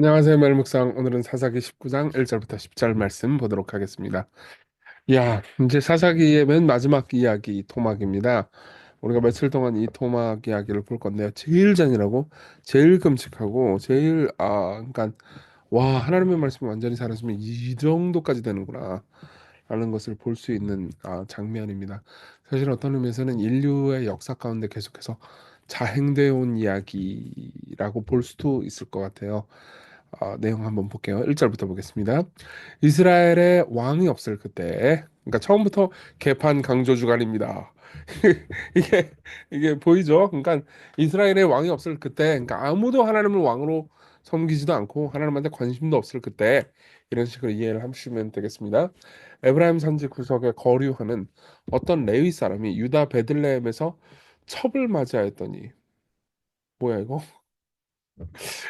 안녕하세요, 멜묵상. 오늘은 사사기 19장 1절부터 10절 말씀 보도록 하겠습니다. 야, 이제 사사기의 맨 마지막 이야기 토막입니다. 우리가 며칠 동안 이 토막 이야기를 볼 건데요. 제일 잔인하고 제일 끔찍하고 제일 그러니까 와, 하나님의 말씀이 완전히 사라지면 이 정도까지 되는구나 라는 것을 볼 수 있는 장면입니다. 사실 어떤 의미에서는 인류의 역사 가운데 계속해서 자행되어 온 이야기라고 볼 수도 있을 것 같아요. 내용 한번 볼게요. 1절부터 보겠습니다. 이스라엘의 왕이 없을 그때, 그러니까 처음부터 개판 강조 주간입니다. 이게 이게 보이죠? 그러니까 이스라엘의 왕이 없을 그때, 그러니까 아무도 하나님을 왕으로 섬기지도 않고 하나님한테 관심도 없을 그때 이런 식으로 이해를 하시면 되겠습니다. 에브라임 산지 구석에 거류하는 어떤 레위 사람이 유다 베들레헴에서 첩을 맞이하였더니 뭐야 이거?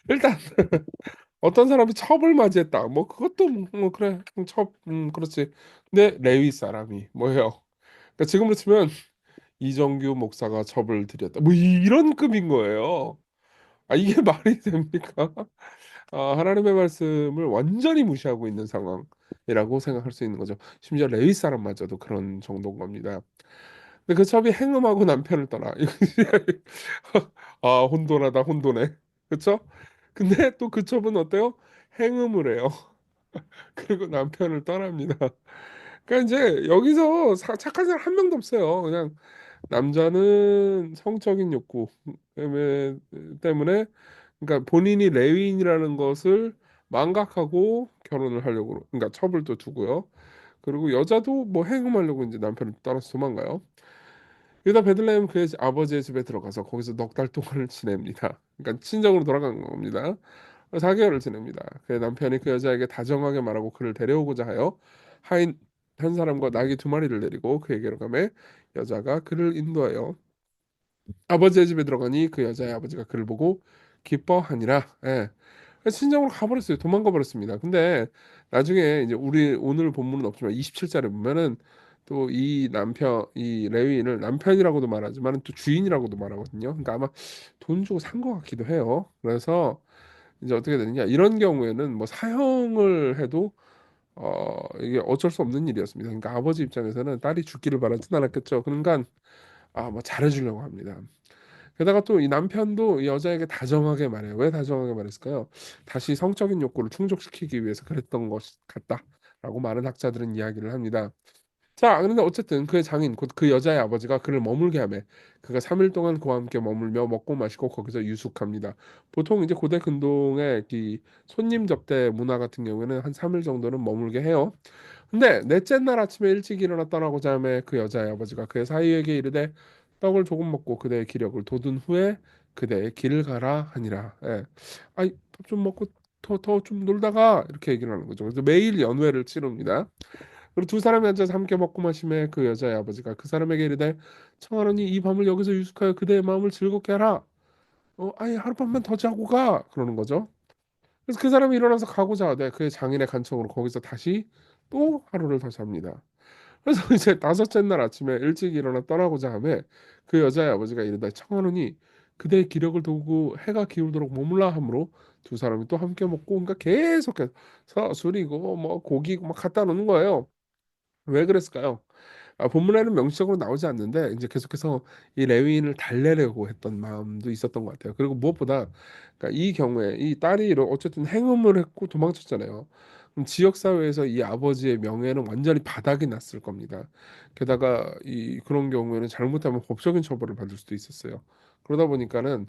일단 어떤 사람이 첩을 맞이했다. 뭐 그것도 뭐 그래 첩 그렇지. 근데 레위 사람이 뭐예요? 그러니까 지금으로 치면 이정규 목사가 첩을 드렸다. 뭐 이런 급인 거예요. 이게 말이 됩니까? 하나님의 말씀을 완전히 무시하고 있는 상황이라고 생각할 수 있는 거죠. 심지어 레위 사람마저도 그런 정도인 겁니다. 근데 그 첩이 행음하고 남편을 떠나. 혼돈하다 혼돈해. 그렇죠? 근데 또 그 첩은 어때요? 행음을 해요. 그리고 남편을 떠납니다. 그러니까 이제 여기서 착한 사람 한 명도 없어요. 그냥 남자는 성적인 욕구 때문에 그러니까 본인이 레위인이라는 것을 망각하고 결혼을 하려고 그러니까 첩을 또 두고요. 그리고 여자도 뭐 행음하려고 이제 남편을 떠나서 도망가요. 유다 베들레헴 그의 아버지의 집에 들어가서 거기서 넉 달 동안을 지냅니다. 그러니까 친정으로 돌아간 겁니다. 4개월을 지냅니다. 그의 남편이 그 여자에게 다정하게 말하고 그를 데려오고자 하여 하인 한 사람과 나귀 2마리를 데리고 그에게로 가매 여자가 그를 인도하여 아버지의 집에 들어가니 그 여자의 아버지가 그를 보고 기뻐하니라. 예. 그래서 친정으로 가버렸어요. 도망가 버렸습니다. 근데 나중에 이제 우리 오늘 본문은 없지만 27절에 보면은 또 이 남편 이 레위인을 남편이라고도 말하지만 또 주인이라고도 말하거든요. 그러니까 아마 돈 주고 산 것 같기도 해요. 그래서 이제 어떻게 되느냐 이런 경우에는 뭐 사형을 해도 이게 어쩔 수 없는 일이었습니다. 그러니까 아버지 입장에서는 딸이 죽기를 바라진 않았겠죠. 그러니까 뭐 잘해주려고 합니다. 게다가 또 이 남편도 이 여자에게 다정하게 말해요. 왜 다정하게 말했을까요? 다시 성적인 욕구를 충족시키기 위해서 그랬던 것 같다라고 많은 학자들은 이야기를 합니다. 자, 그런데 어쨌든 그의 장인 곧 그 여자의 아버지가 그를 머물게 하매 그가 3일 동안 그와 함께 머물며 먹고 마시고 거기서 유숙합니다. 보통 이제 고대 근동의 이 손님 접대 문화 같은 경우에는 한 3일 정도는 머물게 해요. 근데 넷째 날 아침에 일찍 일어나 떠나고자 하매 그 여자의 아버지가 그의 사위에게 이르되 떡을 조금 먹고 그대의 기력을 돋운 후에 그대의 길을 가라 하니라. 예. 아이 밥 좀 먹고 더 좀 놀다가 이렇게 얘기를 하는 거죠. 그래서 매일 연회를 치릅니다. 그리고 두 사람이 앉아서 함께 먹고 마시매 그 여자의 아버지가 그 사람에게 이르되 청하노니 이 밤을 여기서 유숙하여 그대의 마음을 즐겁게 하라. 아니 하룻밤만 더 자고 가 그러는 거죠. 그래서 그 사람이 일어나서 가고자 하되 그의 장인의 간청으로 거기서 다시 또 하루를 더 잡니다. 그래서 이제 다섯째 날 아침에 일찍 일어나 떠나고자 하매 그 여자의 아버지가 이르되 청하노니 그대의 기력을 두고 해가 기울도록 머물라 하므로 두 사람이 또 함께 먹고 그러니까 계속해서 술이고 뭐 고기고 막 갖다 놓는 거예요. 왜 그랬을까요? 본문에는 명시적으로 나오지 않는데 이제 계속해서 이 레위인을 달래려고 했던 마음도 있었던 것 같아요. 그리고 무엇보다 그러니까 이 경우에 이 딸이 어쨌든 행음을 했고 도망쳤잖아요. 그럼 지역 사회에서 이 아버지의 명예는 완전히 바닥이 났을 겁니다. 게다가 이 그런 경우에는 잘못하면 법적인 처벌을 받을 수도 있었어요. 그러다 보니까는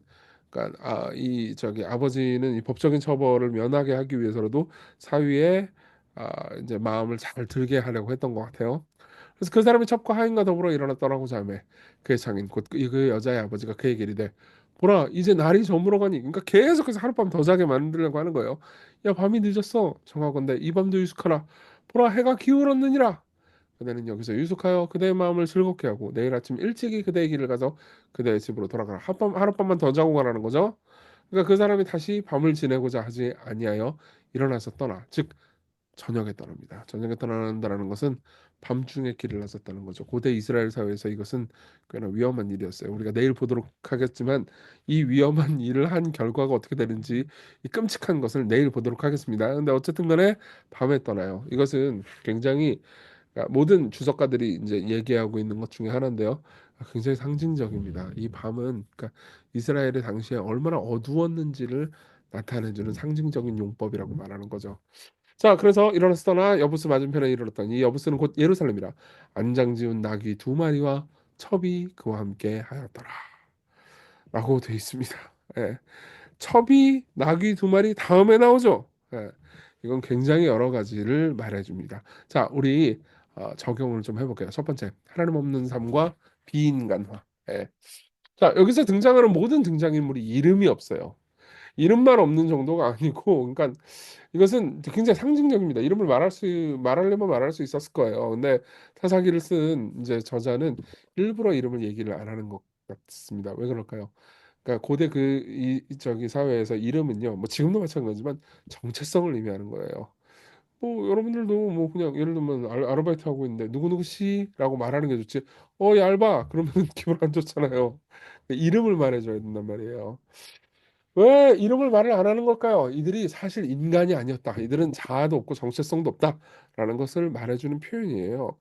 그러니까 이 저기 아버지는 이 법적인 처벌을 면하게 하기 위해서라도 사위의 이제 마음을 잘 들게 하려고 했던 것 같아요. 그래서 그 사람이 첩과 하인과 더불어 일어나 떠나고자 하매 그의 장인 곧 그 여자의 아버지가 그에게 이르되 보라 이제 날이 저물어가니 그러니까 계속해서 하룻밤 더 자게 만들려고 하는 거예요. 야 밤이 늦었어 정하건대 이 밤도 유숙하라 보라 해가 기울었느니라 그대는 여기서 유숙하여 그대의 마음을 즐겁게 하고 내일 아침 일찍이 그대의 길을 가서 그대의 집으로 돌아가라 하룻밤만 더 자고 가라는 거죠. 그러니까 그 사람이 다시 밤을 지내고자 하지 아니하여 일어나서 떠나 즉 저녁에 떠납니다. 저녁에 떠난다라는 것은 밤중에 길을 나섰다는 거죠. 고대 이스라엘 사회에서 이것은 꽤나 위험한 일이었어요. 우리가 내일 보도록 하겠지만 이 위험한 일을 한 결과가 어떻게 되는지, 이 끔찍한 것을 내일 보도록 하겠습니다. 근데 어쨌든 간에 밤에 떠나요. 이것은 굉장히, 그러니까 모든 주석가들이 이제 얘기하고 있는 것 중에 하나인데요. 굉장히 상징적입니다. 이 밤은, 그러니까 이스라엘의 당시에 얼마나 어두웠는지를 나타내주는 상징적인 용법이라고 말하는 거죠. 자, 그래서 일어나서 떠나 여부스 맞은편에 이르렀더니 이 여부스는 곧 예루살렘이라 안장지운 나귀 두 마리와 첩이 그와 함께 하였더라 라고 되어 있습니다. 예. 첩이 나귀 두 마리 다음에 나오죠. 예. 이건 굉장히 여러 가지를 말해줍니다. 자, 우리 적용을 좀 해볼게요. 첫 번째, 하나님 없는 삶과 비인간화. 예. 자, 여기서 등장하는 모든 등장인물이 이름이 없어요. 이름만 없는 정도가 아니고, 그러니까 이것은 굉장히 상징적입니다. 이름을 말하려면 말할 수 있었을 거예요. 근데 타사기를 쓴 이제 저자는 일부러 이름을 얘기를 안 하는 것 같습니다. 왜 그럴까요? 그러니까 고대 저기 사회에서 이름은요, 뭐 지금도 마찬가지지만 정체성을 의미하는 거예요. 뭐 여러분들도 뭐 그냥 예를 들면 아르바이트 하고 있는데 누구누구 씨라고 말하는 게 좋지. 야 알바 그러면 기분 안 좋잖아요. 이름을 말해줘야 된단 말이에요. 왜 이름을 말을 안 하는 걸까요? 이들이 사실 인간이 아니었다. 이들은 자아도 없고 정체성도 없다라는 것을 말해주는 표현이에요.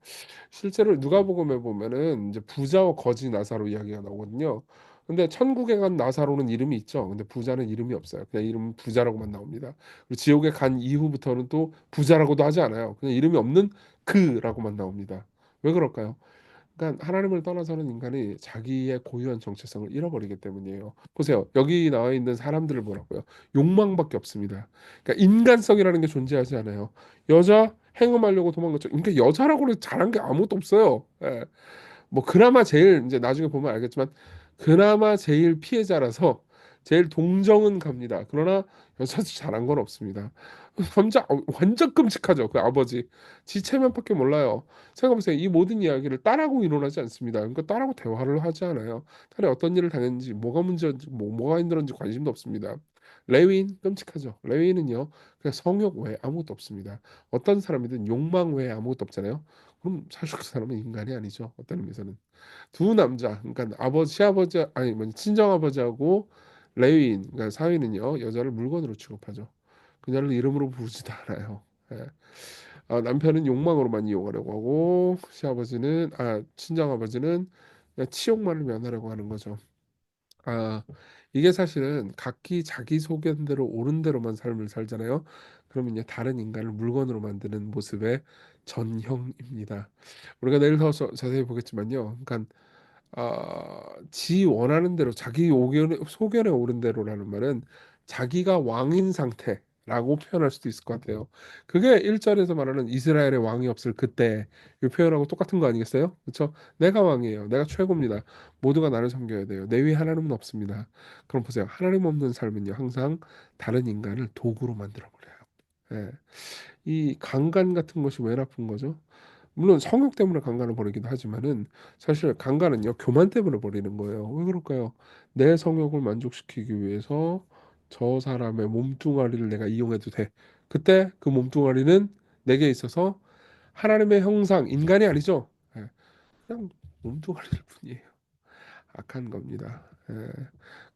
실제로 누가복음에 보면은 이제 부자와 거지 나사로 이야기가 나오거든요. 근데 천국에 간 나사로는 이름이 있죠. 근데 부자는 이름이 없어요. 그냥 이름 부자라고만 나옵니다. 그리고 지옥에 간 이후부터는 또 부자라고도 하지 않아요. 그냥 이름이 없는 그라고만 나옵니다. 왜 그럴까요? 그러니까 하나님을 떠나서는 인간이 자기의 고유한 정체성을 잃어버리기 때문이에요. 보세요. 여기 나와 있는 사람들을 보라고요. 욕망밖에 없습니다. 그러니까 인간성이라는 게 존재하지 않아요. 여자 행음하려고 도망갔죠. 그러니까 여자라고는 잘한 게 아무것도 없어요. 예. 뭐 그나마 제일 이제 나중에 보면 알겠지만 그나마 제일 피해자라서 제일 동정은 갑니다. 그러나 여자도 잘한 건 없습니다. 남자 완전 끔찍하죠. 그 아버지 지 체면밖에 몰라요. 생각해보세요. 이 모든 이야기를 딸하고 일어나지 않습니다. 그러니까 딸하고 대화를 하지 않아요. 딸이 어떤 일을 당했는지 뭐가 문제인지 뭐가 힘들었는지 관심도 없습니다. 레위인 끔찍하죠. 레위인은요 그냥 성욕 외에 아무것도 없습니다. 어떤 사람이든 욕망 외에 아무것도 없잖아요. 그럼 사실 그 사람은 인간이 아니죠. 어떤 의미에서는. 두 남자, 그러니까 시아버지, 아니, 뭐 친정아버지하고 레위인, 그러니까 사위는요, 여자를 물건으로 취급하죠. 그녀를 이름으로 부르지도 않아요. 예. 남편은 욕망으로만 이용하려고 하고, 친정아버지는 그냥 치욕만을 면하려고 하는 거죠. 아, 이게 사실은 각기 자기 소견대로 옳은 대로만 삶을 살잖아요. 그러면 이제 다른 인간을 물건으로 만드는 모습의 전형입니다. 우리가 내일 더 자세히 보겠지만요. 그러니까 지 원하는 대로 자기 소견에 오른 대로라는 말은 자기가 왕인 상태라고 표현할 수도 있을 것 같아요. 그게 1절에서 말하는 이스라엘의 왕이 없을 그때 이 표현하고 똑같은 거 아니겠어요? 그렇죠? 내가 왕이에요. 내가 최고입니다. 모두가 나를 섬겨야 돼요. 내 위에 하나님은 없습니다. 그럼 보세요. 하나님 없는 삶은요. 항상 다른 인간을 도구로 만들어 버려요. 예. 이 강간 같은 것이 왜 나쁜 거죠? 물론 성욕 때문에 강간을 벌이기도 하지만은 사실 강간은요 교만 때문에 벌이는 거예요. 왜 그럴까요? 내 성욕을 만족시키기 위해서 저 사람의 몸뚱아리를 내가 이용해도 돼. 그때 그 몸뚱아리는 내게 있어서 하나님의 형상, 인간이 아니죠. 예, 그냥 몸뚱아리일 뿐이에요. 악한 겁니다. 예.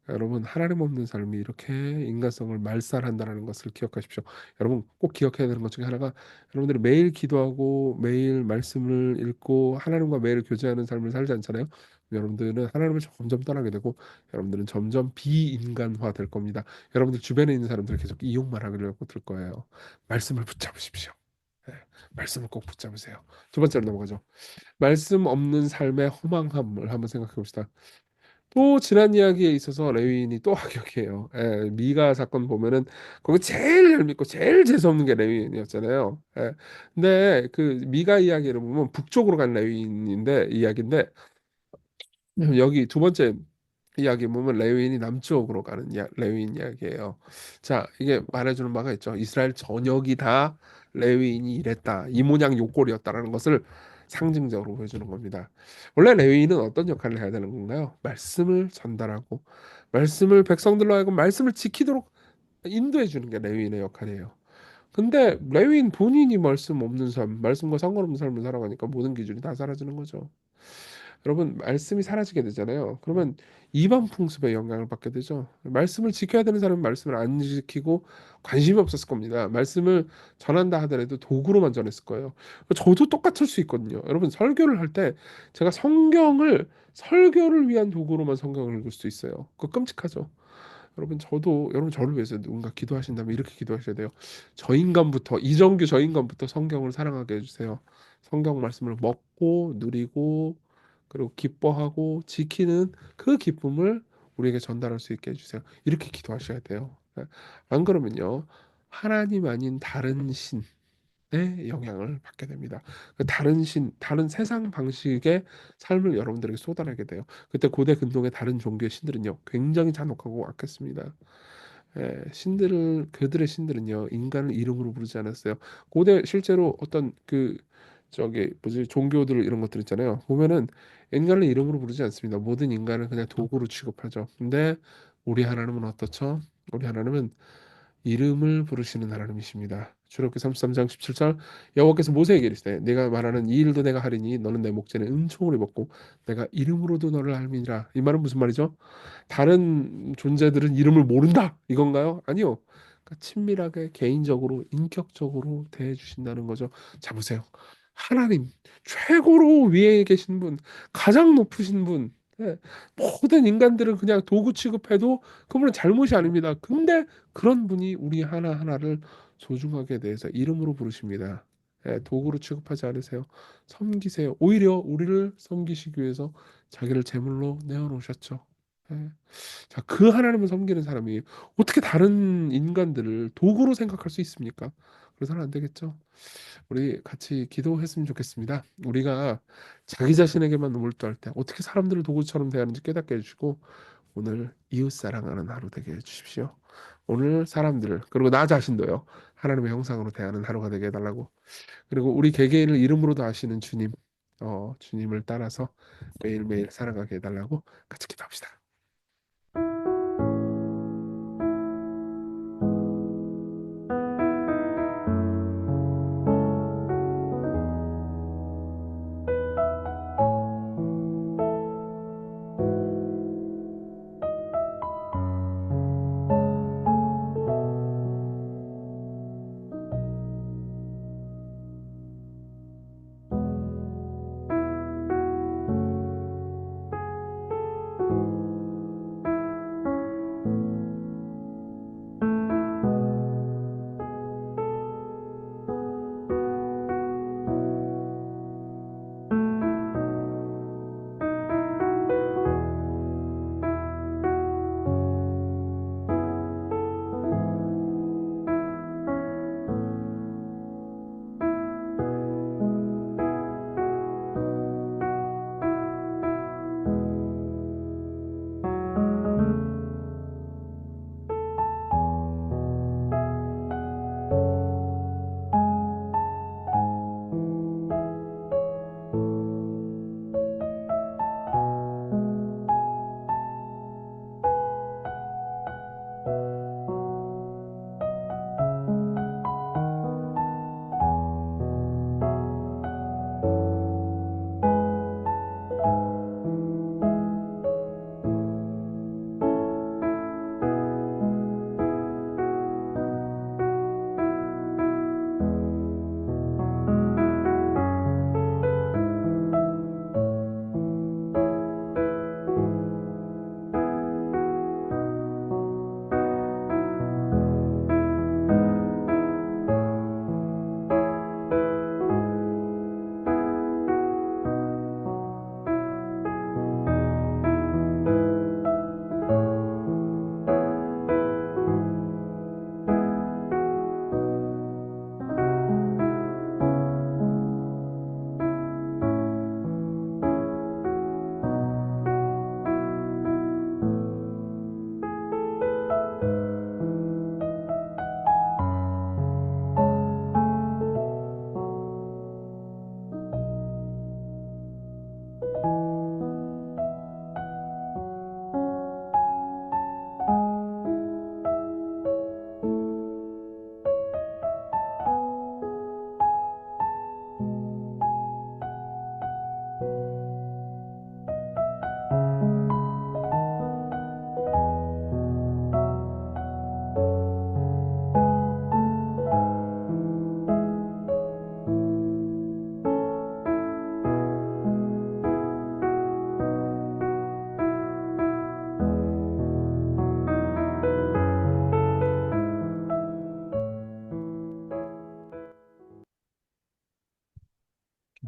여러분 하나님 없는 삶이 이렇게 인간성을 말살한다는 것을 기억하십시오. 여러분 꼭 기억해야 되는 것 중에 하나가 여러분들이 매일 기도하고 매일 말씀을 읽고 하나님과 매일 교제하는 삶을 살지 않잖아요. 여러분들은 하나님을 점점 떠나게 되고 여러분들은 점점 비인간화 될 겁니다. 여러분들 주변에 있는 사람들 계속 이용만 하려고 들 거예요. 말씀을 붙잡으십시오. 네, 말씀을 꼭 붙잡으세요. 두 번째로 넘어가죠. 말씀 없는 삶의 허망함을 한번 생각해 봅시다. 또 지난 이야기에 있어서 레위인이 또 악역이에요. 예, 미가 사건 보면은 거기 제일 얄밉고 제일 재수 없는 게 레위인이었잖아요. 예. 근데 그 미가 이야기를 보면 북쪽으로 간 레위인인데 이야기인데 여기 두 번째 이야기 보면 레위인이 남쪽으로 가는 레위인 이야기예요. 자, 이게 말해주는 바가 있죠. 이스라엘 전역이 다 레위인이 이랬다. 이 모양 요꼴이었다라는 것을 상징적으로 보여주는 겁니다. 원래 레위인은 어떤 역할을 해야 되는 건가요? 말씀을 전달하고 말씀을 백성들로 하여금 말씀을 지키도록 인도해 주는 게 레위인의 역할이에요. 근데 레윈 본인이 말씀 없는 삶, 말씀과 상관없는 삶을 살아가니까 모든 기준이 다 사라지는 거죠. 여러분, 말씀이 사라지게 되잖아요. 그러면 이방 풍습에 영향을 받게 되죠. 말씀을 지켜야 되는 사람은 말씀을 안 지키고 관심이 없었을 겁니다. 말씀을 전한다 하더라도 도구로만 전했을 거예요. 저도 똑같을 수 있거든요. 여러분, 설교를 할 때 제가 성경을 설교를 위한 도구로만 성경을 읽을 수 있어요. 그거 끔찍하죠. 여러분, 저도 여러분 저를 위해서 누군가 기도하신다면 이렇게 기도하셔야 돼요. 저 인간부터, 이정규 저 인간부터 성경을 사랑하게 해주세요. 성경 말씀을 먹고 누리고 그리고 기뻐하고 지키는 그 기쁨을 우리에게 전달할 수 있게 해주세요. 이렇게 기도하셔야 돼요. 안 그러면요, 하나님 아닌 다른 신의 영향을 받게 됩니다. 그 다른 다른 세상 방식의 삶을 여러분들에게 쏟아내게 돼요. 그때 고대 근동의 다른 종교의 신들은요, 굉장히 잔혹하고 악했습니다. 신들을, 그들의 신들은요, 인간을 이름으로 부르지 않았어요. 고대 실제로 어떤 그 저기 뭐지, 종교들 이런 것들 있잖아요. 보면은 인간을 이름으로 부르지 않습니다. 모든 인간을 그냥 도구로 취급하죠. 근데 우리 하나님은 어떻죠? 우리 하나님은 이름을 부르시는 하나님이십니다. 출애굽기 33장 17절, 여호와께서 모세에게 이르시되 내가 말하는 이 일도 내가 하리니 너는 내 목전에 은총을 입었고 내가 이름으로도 너를 알미니라. 이 말은 무슨 말이죠? 다른 존재들은 이름을 모른다 이건가요? 아니요. 그러니까 친밀하게 개인적으로 인격적으로 대해 주신다는 거죠. 자, 보세요. 하나님 최고로 위에 계신 분, 가장 높으신 분, 예, 모든 인간들은 그냥 도구 취급해도 그분은 잘못이 아닙니다. 근데 그런 분이 우리 하나하나를 소중하게 대해서 이름으로 부르십니다. 도구로 취급하지 않으세요. 섬기세요. 오히려 우리를 섬기시기 위해서 자기를 제물로 내어놓으셨죠. 예. 자, 그 하나님을 섬기는 사람이 어떻게 다른 인간들을 도구로 생각할 수 있습니까? 그래서는 안 되겠죠. 우리 같이 기도했으면 좋겠습니다. 우리가 자기 자신에게만 몰두할 때 어떻게 사람들을 도구처럼 대하는지 깨닫게 해주시고 오늘 이웃 사랑하는 하루 되게 해주십시오. 오늘 사람들을 그리고 나 자신도요, 하나님의 형상으로 대하는 하루가 되게 해달라고. 그리고 우리 개개인을 이름으로도 아시는 주님, 주님을 따라서 매일매일 살아가게 해달라고 같이 기도합시다.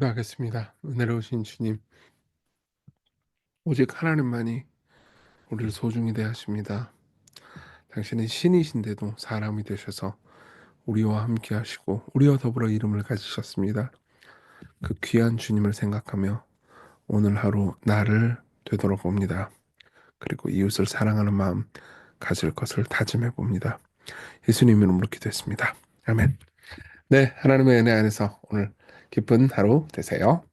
기도하겠습니다. 은혜로우신 주님, 오직 하나님만이 우리를 소중히 대하십니다. 당신은 신이신데도 사람이 되셔서 우리와 함께 하시고 우리와 더불어 이름을 가지셨습니다. 그 귀한 주님을 생각하며 오늘 하루 나를 되돌아봅니다. 그리고 이웃을 사랑하는 마음 가질 것을 다짐해 봅니다. 예수님 이름으로 기도했습니다. 아멘. 네, 하나님의 은혜 안에서 오늘 기쁜 하루 되세요.